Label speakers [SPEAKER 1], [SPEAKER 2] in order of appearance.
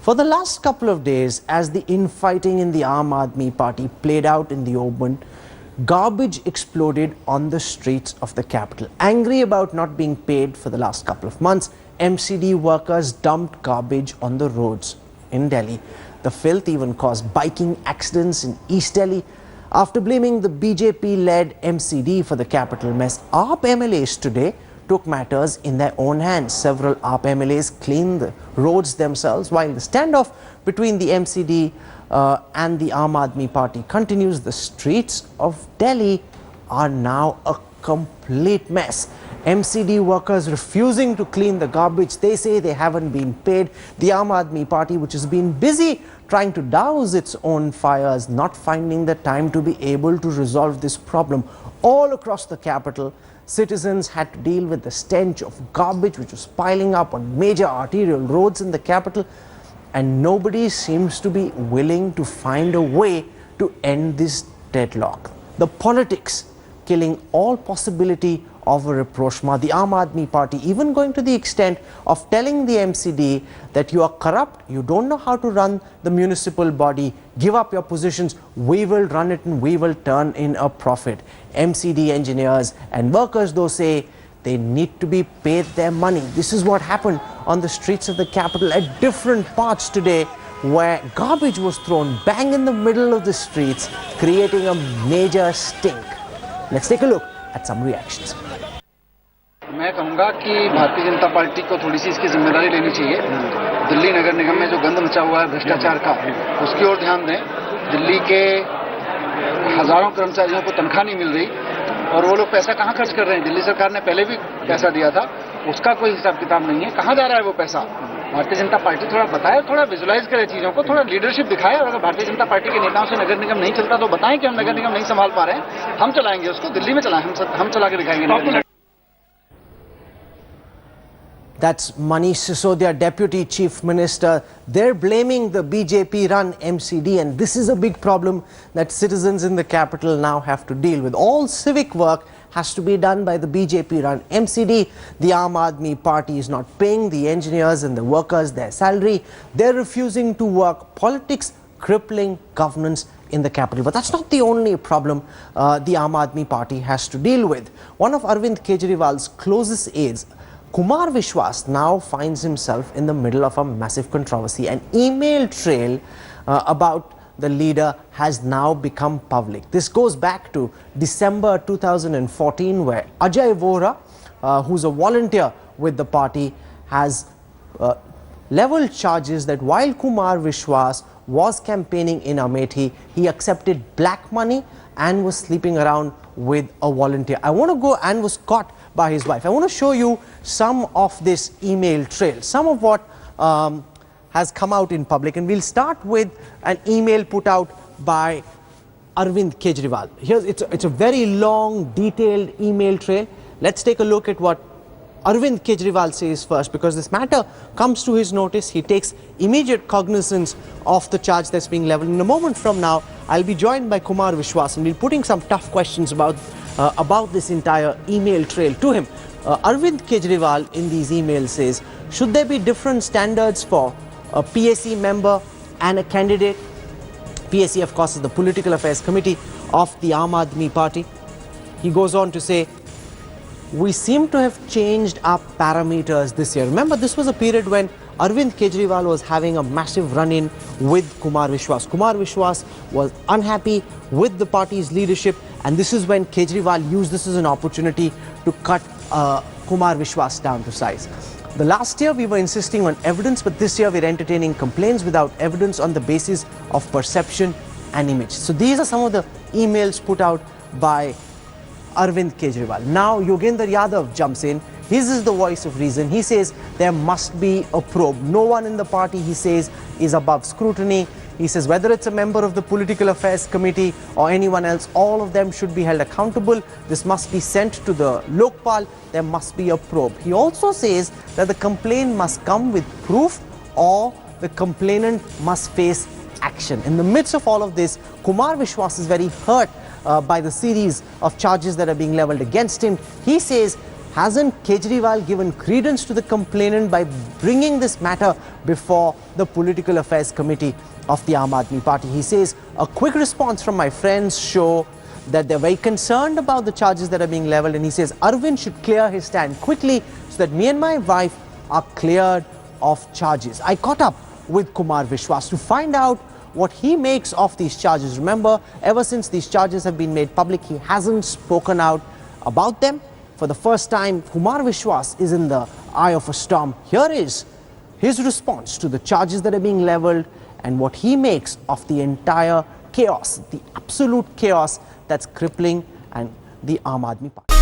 [SPEAKER 1] For the last couple of days, as the infighting in the Aam Aadmi Party played out in the open, garbage exploded on the streets of the capital. Angry about not being paid for the last couple of months, MCD workers dumped garbage on the roads in Delhi. The filth even caused biking accidents in East Delhi. After blaming the BJP-led MCD for the capital mess, AAP MLAs today took matters in their own hands. Several AAP MLAs cleaned the roads themselves, while the standoff between the MCD and the Aam Aadmi Party continues. The streets of Delhi are now a complete mess. MCD workers refusing to clean the garbage. They say they haven't been paid. The Aam Aadmi Party, which has been busy trying to douse its own fires, not finding the time to be able to resolve this problem. All across the capital, citizens had to deal with the stench of garbage which was piling up on major arterial roads in the capital, and nobody seems to be willing to find a way to end this deadlock. The politics killing all possibility of a rapprochement. The Aam Aadmi Party even going to the extent of telling the MCD that you are corrupt, you don't know how to run the municipal body, give up your positions, we will run it and we will turn in a profit. MCD engineers and workers though say they need to be paid their money. This is what happened on the streets of the capital at different parts today, where garbage was thrown bang in the middle of the streets, creating a major stink. Let's take a look at some reactions.
[SPEAKER 2] मैं कहूँगा कि Bharatiya Janata party को थोड़ी सी इसकी जिम्मेदारी लेनी चाहिए। दिल्ली नगर निगम में जो गंद मचा हुआ है भ्रष्टाचार का, उसकी ओर ध्यान दें। दिल्ली के हजारों कर्मचारियों को तनख्वाह नहीं मिल रही और वो लोग पैसा कहाँ खर्च कर रहे हैं। दिल्ली सरकार ने पहले भी पैसा दिया था, उसका कोई हिसाब किताब नहीं है। कहाँ जा रहा है वो पैसा? भारतीय जनता पार्टी थोड़ा बताए, थोड़ा विजुलाइज करे चीजों को, थोड़ा लीडरशिप दिखाए। और अगर भारतीय जनता पार्टी के नेताओं से नगर निगम नहीं चलता तो बताएं कि हम नगर निगम नहीं संभाल पा रहे हैं, हम चलाएंगे उसको, दिल्ली में चलाएं, हम चला के दिखाएंगे।
[SPEAKER 1] That's Manish Sisodia, Deputy Chief Minister. They're blaming the BJP-run MCD, and this is a big problem that citizens in the capital now have to deal with. All civic work has to be done by the BJP-run MCD. The Aam Aadmi Party is not paying the engineers and the workers their salary. They're refusing to work. Politics crippling governance in the capital. But that's not the only problem the Aam Aadmi Party has to deal with. One of Arvind Kejriwal's closest aides, Kumar Vishwas, now finds himself in the middle of a massive controversy. An email trail about the leader has now become public. This goes back to December 2014, where Ajay Vora, who's a volunteer with the party, has leveled charges that while Kumar Vishwas was campaigning in Amethi, he accepted black money and was sleeping around with a volunteer. I want to go and was caught by his wife. I want to show you some of this email trail, some of what has come out in public, and we'll start with an email put out by Arvind Kejriwal. Here's it's a very long, detailed email trail. Let's take a look at what Arvind Kejriwal says first, because this matter comes to his notice. He takes immediate cognizance of the charge that's being leveled. In a moment from now, I'll be joined by Kumar Vishwas, and we'll be putting some tough questions about this entire email trail to him. Arvind Kejriwal in these emails says, should there be different standards for a PAC member and a candidate? PAC, of course, is the Political Affairs Committee of the Aam Aadmi Party. He goes on to say, we seem to have changed our parameters this year. Remember, this was a period when Arvind Kejriwal was having a massive run-in with Kumar Vishwas. Kumar Vishwas was unhappy with the party's leadership, and this is when Kejriwal used this as an opportunity to cut Kumar Vishwas down to size. The last year we were insisting on evidence, but this year we're entertaining complaints without evidence on the basis of perception and image. So these are some of the emails put out by Arvind Kejriwal. Now Yogendra Yadav jumps in. His is the voice of reason. He says there must be a probe. No one in the party, he says, is above scrutiny. He says whether it's a member of the Political Affairs Committee or anyone else, all of them should be held accountable. This must be sent to the Lokpal. There must be a probe. He also says that the complaint must come with proof or the complainant must face action. In the midst of all of this, Kumar Vishwas is very hurt by the series of charges that are being leveled against him. He says Hasn't Kejriwal given credence to the complainant by bringing this matter before the Political Affairs Committee of the Aam Aadmi Party? He says, a quick response from my friends show that they're very concerned about the charges that are being leveled, and he says Arvind should clear his stand quickly so that me and my wife are cleared of charges. I caught up with Kumar Vishwas to find out what he makes of these charges. Remember, ever since these charges have been made public, he hasn't spoken out about them. For the first time, Kumar Vishwas is in the eye of a storm. Here is his response to the charges that are being leveled and what he makes of the entire chaos, the absolute chaos that's crippling and the Aam Aadmi Party.